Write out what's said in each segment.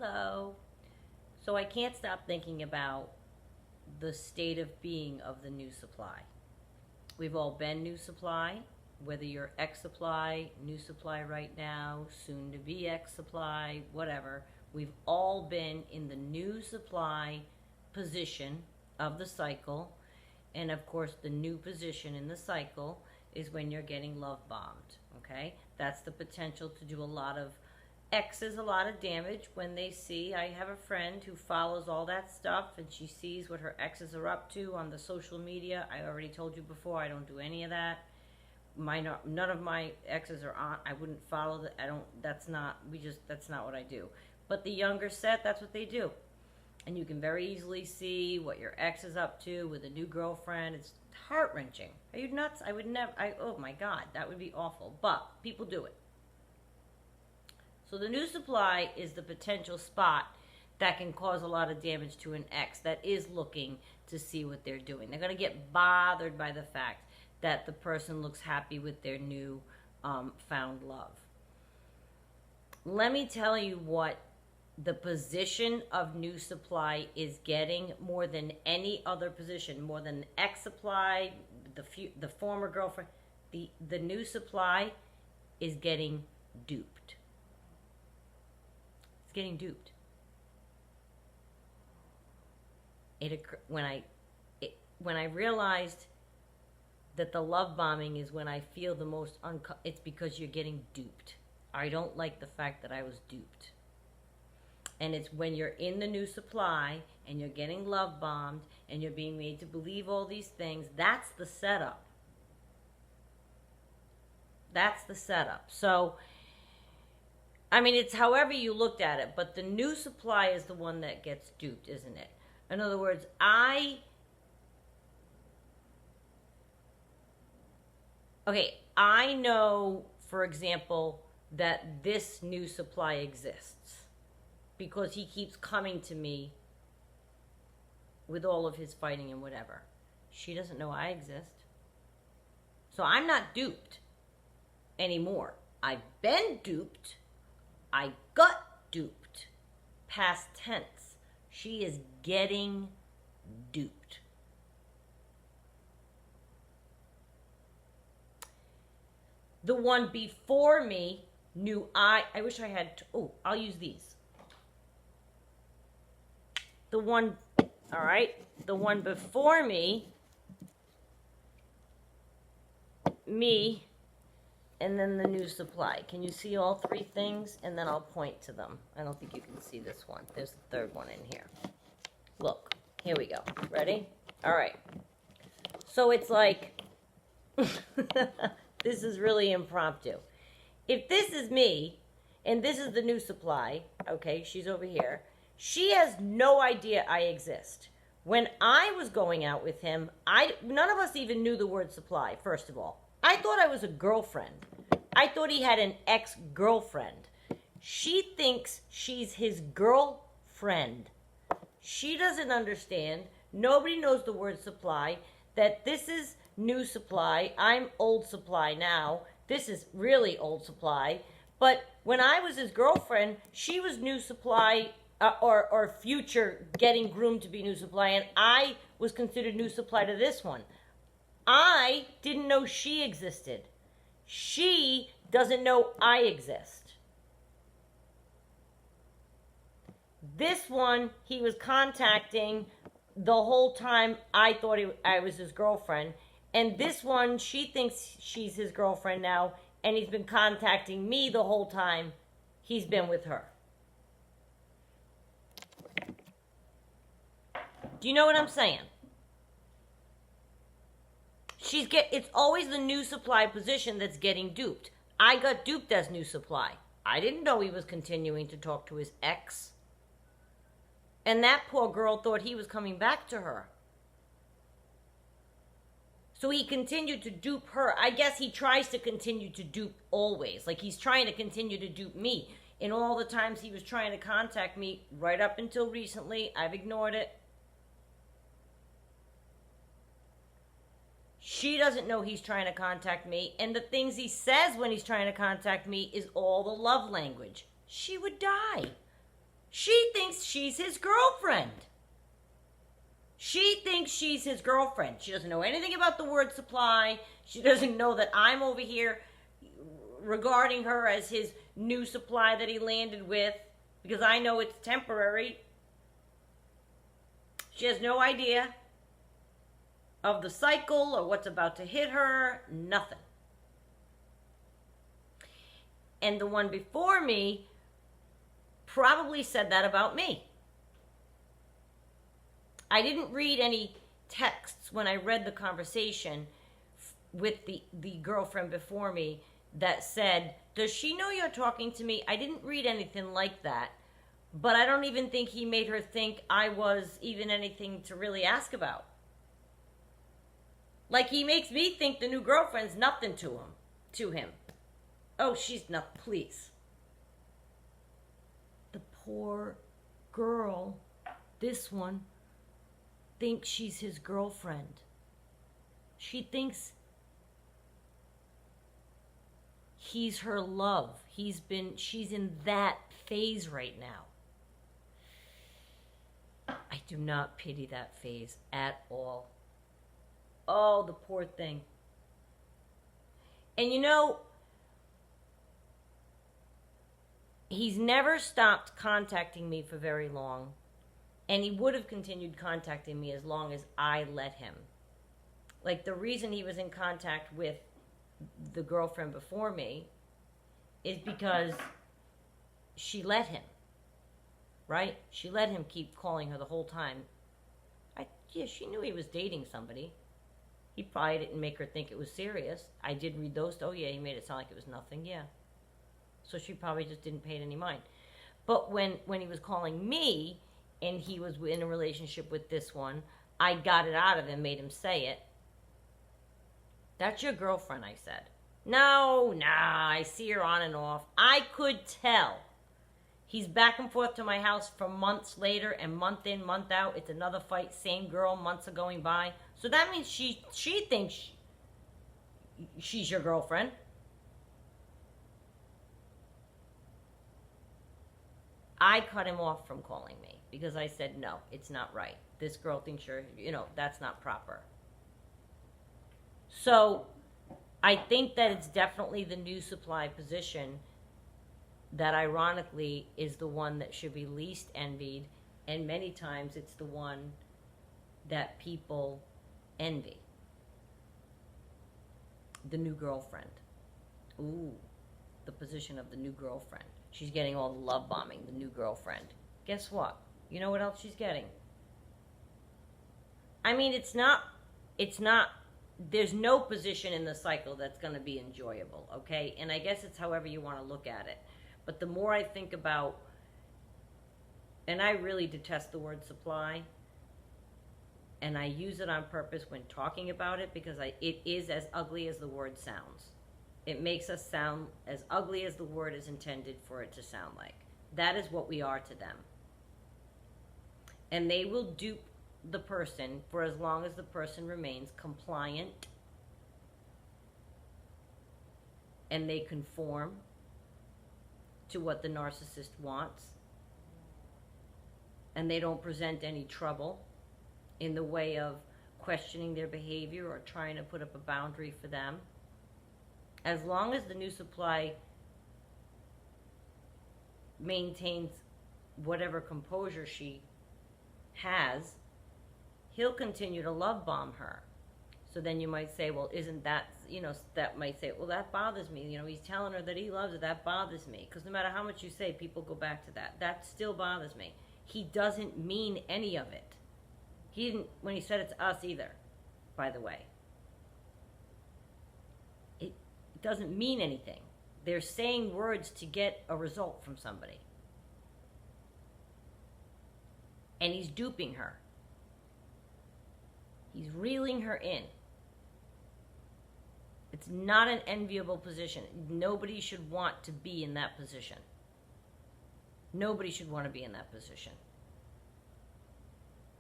Hello. So I can't stop thinking about the state of being of the new supply. We've all been new supply, whether you're X supply, new supply right now, soon to be X supply, whatever. We've all been in the new supply position of the cycle. And of course, the new position in the cycle is when you're getting love bombed. Okay? That's the potential to do a lot of X's, a lot of damage when they see. I have a friend who follows all that stuff and she sees what her exes are up to on the social media. I already told you before, I don't do any of that. None of my exes are on. I wouldn't follow that. That's not what I do. But the younger set, that's what they do. And you can very easily see what your ex is up to with a new girlfriend. It's heart-wrenching. Are you nuts? I would never, oh my God, that would be awful. But people do it. So the new supply is the potential spot that can cause a lot of damage to an ex that is looking to see what they're doing. They're going to get bothered by the fact that the person looks happy with their new found love. Let me tell you what the position of new supply is getting more than any other position, more than ex supply, the former girlfriend. The new supply is getting duped. It's getting duped. When I realized that the love bombing is when I feel the most it's because you're getting duped. I don't like the fact that I was duped. And it's when you're in the new supply and you're getting love bombed and you're being made to believe all these things. That's the setup. That's the setup. So, I mean, it's however you looked at it, but the new supply is the one that gets duped, isn't it? In other words, I know, for example, that this new supply exists because he keeps coming to me with all of his fighting and whatever. She doesn't know I exist. So I'm not duped anymore. I've been duped. I got duped. Past tense. She is getting duped. The one before me knew I wish I had, I'll use these. The one before me, and then the new supply. Can you see all three things? And then I'll point to them. I don't think you can see this one. There's the third one in here. Look, here we go. Ready? All right. So it's like, this is really impromptu. If this is me, and this is the new supply, okay, she's over here, she has no idea I exist. When I was going out with him, none of us even knew the word supply, first of all. I thought I was a girlfriend. I thought he had an ex-girlfriend. She thinks she's his girlfriend. She doesn't understand. Nobody knows the word supply. That this is new supply. I'm old supply now. This is really old supply. But when I was his girlfriend, she was new supply or future getting groomed to be new supply. And I was considered new supply to this one. I didn't know she existed. She doesn't know I exist. This one, he was contacting the whole time I thought I was his girlfriend. And this one, she thinks she's his girlfriend now, and he's been contacting me the whole time he's been with her. Do you know what I'm saying? It's always the new supply position that's getting duped. I got duped as new supply. I didn't know he was continuing to talk to his ex. And that poor girl thought he was coming back to her. So he continued to dupe her. I guess he tries to continue to dupe always. Like he's trying to continue to dupe me. In all the times he was trying to contact me, right up until recently, I've ignored it. She doesn't know he's trying to contact me. And the things he says when he's trying to contact me is all the love language. She would die. She thinks she's his girlfriend. She thinks she's his girlfriend. She doesn't know anything about the word supply. She doesn't know that I'm over here regarding her as his new supply that he landed with, because I know it's temporary. She has no idea of the cycle or what's about to hit her. Nothing. And the one before me probably said that about me. I didn't read any texts when I read the conversation with the girlfriend before me that said, does she know you're talking to me? I didn't read anything like that. But I don't even think he made her think I was even anything to really ask about. Like, he makes me think the new girlfriend's nothing to him. Oh, she's not, please. The poor girl, this one, thinks she's his girlfriend. She thinks he's her love. She's in that phase right now. I do not pity that phase at all. Oh, the poor thing. And you know, he's never stopped contacting me for very long. And he would have continued contacting me as long as I let him. Like, the reason he was in contact with the girlfriend before me is because she let him. Right? She let him keep calling her the whole time. Yeah, she knew he was dating somebody. He probably didn't make her think it was serious. I did read those. Oh, yeah, he made it sound like it was nothing. Yeah. So she probably just didn't pay it any mind. But when he was calling me and he was in a relationship with this one, I got it out of him, made him say it. That's your girlfriend, I said. No, I see her on and off. I could tell. He's back and forth to my house for months later, and month in, month out, it's another fight. Same girl, months are going by. So that means she thinks she's your girlfriend. I cut him off from calling me because I said, no, it's not right. This girl thinks that's not proper. So I think that it's definitely the new supply position that ironically is the one that should be least envied, and many times it's the one that people envy. The new girlfriend. Ooh, the position of the new girlfriend. She's getting all the love bombing, the new girlfriend. Guess what? You know what else she's getting? I mean, it's not, there's no position in the cycle that's going to be enjoyable, okay? And I guess it's however you want to look at it. But the more I think about, and I really detest the word supply, and I use it on purpose when talking about it because it is as ugly as the word sounds. It makes us sound as ugly as the word is intended for it to sound like. That is what we are to them. And they will dupe the person for as long as the person remains compliant and they conform to what the narcissist wants, and they don't present any trouble in the way of questioning their behavior or trying to put up a boundary for them. As long as the new supply maintains whatever composure she has, he'll continue to love bomb her. So then you might say, well, isn't that, that might say, well, that bothers me. He's telling her that he loves her. That bothers me. Because no matter how much you say, people go back to that. That still bothers me. He doesn't mean any of it. He didn't, when he said it to us either, by the way. It doesn't mean anything. They're saying words to get a result from somebody. And he's duping her. He's reeling her in. It's not an enviable position. Nobody should want to be in that position. Nobody should want to be in that position.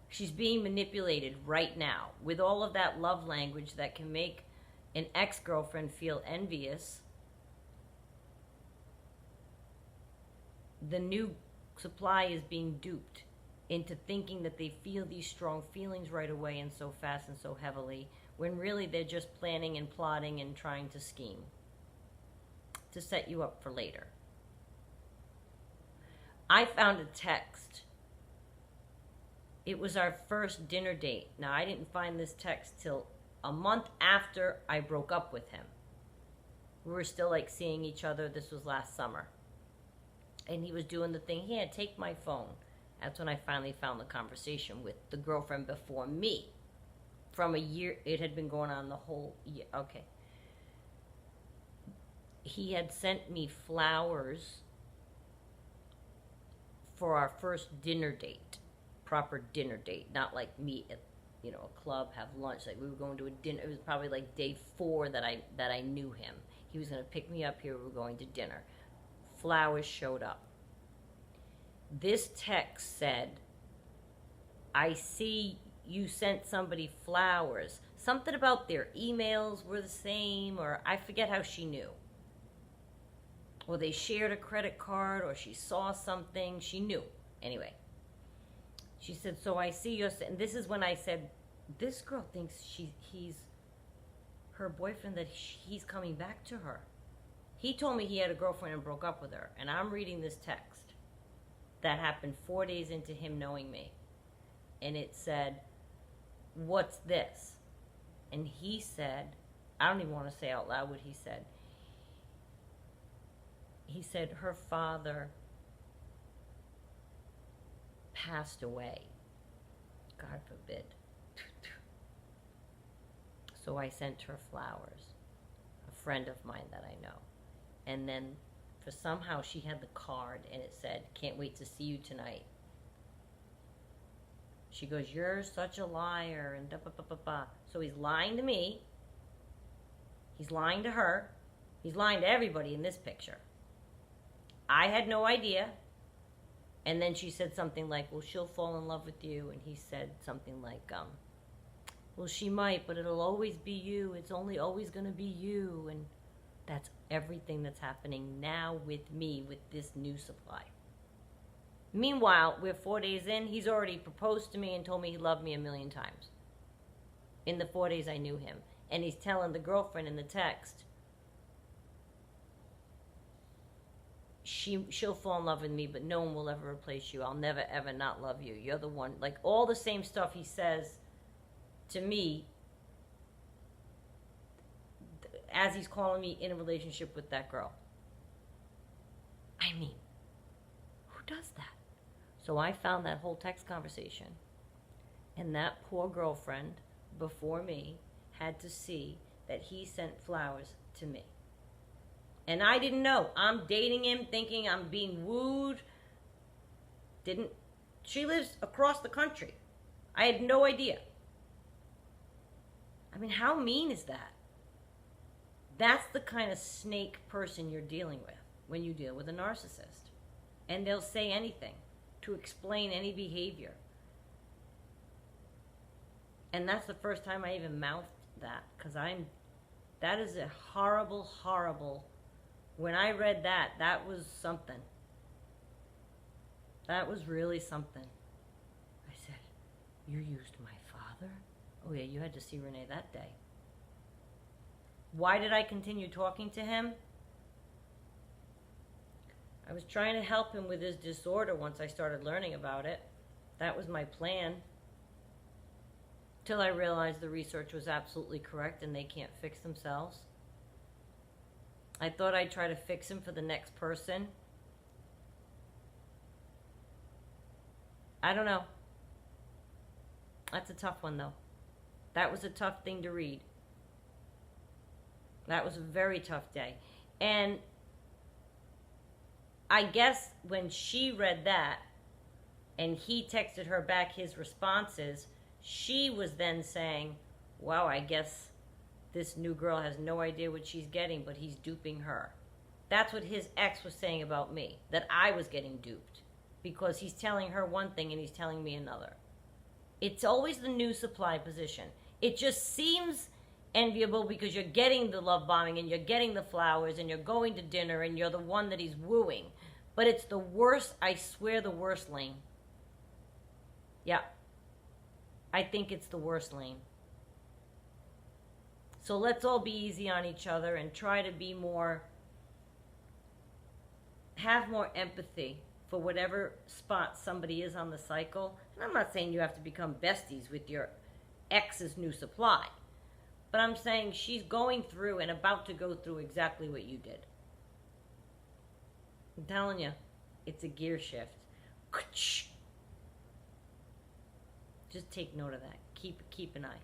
She's being manipulated right now with all of that love language that can make an ex-girlfriend feel envious. The new supply is being duped into thinking that they feel these strong feelings right away and so fast and so heavily, when really they're just planning and plotting and trying to scheme to set you up for later. I found a text. It was our first dinner date. Now, I didn't find this text till a month after I broke up with him. We were still like seeing each other. This was last summer. And he was doing the thing, here, take my phone. That's when I finally found the conversation with the girlfriend before me. From a year, it had been going on the whole year. Okay. He had sent me flowers for our first dinner date. Proper dinner date. Not like meet at, a club, have lunch. Like we were going to a dinner. It was probably like day 4 that I knew him. He was going to pick me up here. We were going to dinner. Flowers showed up. This text said, I see you sent somebody flowers. Something about their emails were the same, or I forget how she knew. Or they shared a credit card, or she saw something. She knew. Anyway. She said, so I see you. And this is when I said, this girl thinks he's her boyfriend, that he's coming back to her. He told me he had a girlfriend and broke up with her. And I'm reading this text that happened 4 days into him knowing me. And it said, what's this? And he said, I don't even want to say out loud what he said. He said her father passed away. God forbid. So I sent her flowers. A friend of mine that I know. And then for somehow she had the card and it said, can't wait to see you tonight. She goes, you're such a liar, and da ba ba ba ba. So he's lying to me. He's lying to her. He's lying to everybody in this picture. I had no idea. And then she said something like, well, she'll fall in love with you. And he said something like, well, she might, but it'll always be you. It's only always going to be you. And that's everything that's happening now with me, with this new supply. Meanwhile, we're 4 days in. He's already proposed to me and told me he loved me 1,000,000 times. In the 4 days I knew him. And he's telling the girlfriend in the text, she'll fall in love with me, but no one will ever replace you. I'll never, ever not love you. You're the one. Like all the same stuff he says to me as he's calling me in a relationship with that girl. I mean, who does that? So I found that whole text conversation. And that poor girlfriend before me had to see that he sent flowers to me. And I didn't know. I'm dating him thinking I'm being wooed. She lives across the country. I had no idea. I mean, how mean is that? That's the kind of snake person you're dealing with when you deal with a narcissist. And they'll say anything to explain any behavior. And that's the first time I even mouthed that, because that is a horrible, horrible. When I read that, that was something. That was really something. I said, you used my father? Oh yeah, you had to see Renee that day. Why did I continue talking to him? I was trying to help him with his disorder once I started learning about it. That was my plan. Till I realized the research was absolutely correct and they can't fix themselves. I thought I'd try to fix him for the next person. I don't know. That's a tough one, though. That was a tough thing to read. That was a very tough day. And I guess when she read that and he texted her back his responses, she was then saying, wow, I guess this new girl has no idea what she's getting, but he's duping her. That's what his ex was saying about me, that I was getting duped because he's telling her one thing and he's telling me another. It's always the new supply position. It just seems enviable because you're getting the love bombing and you're getting the flowers and you're going to dinner and you're the one that he's wooing. But it's the worst, I swear, the worst lane. Yeah. I think it's the worst lane. So let's all be easy on each other and try to be more, have more empathy for whatever spot somebody is on the cycle. And I'm not saying you have to become besties with your ex's new supply. But I'm saying she's going through and about to go through exactly what you did. I'm telling you, it's a gear shift. Just take note of that. Keep an eye.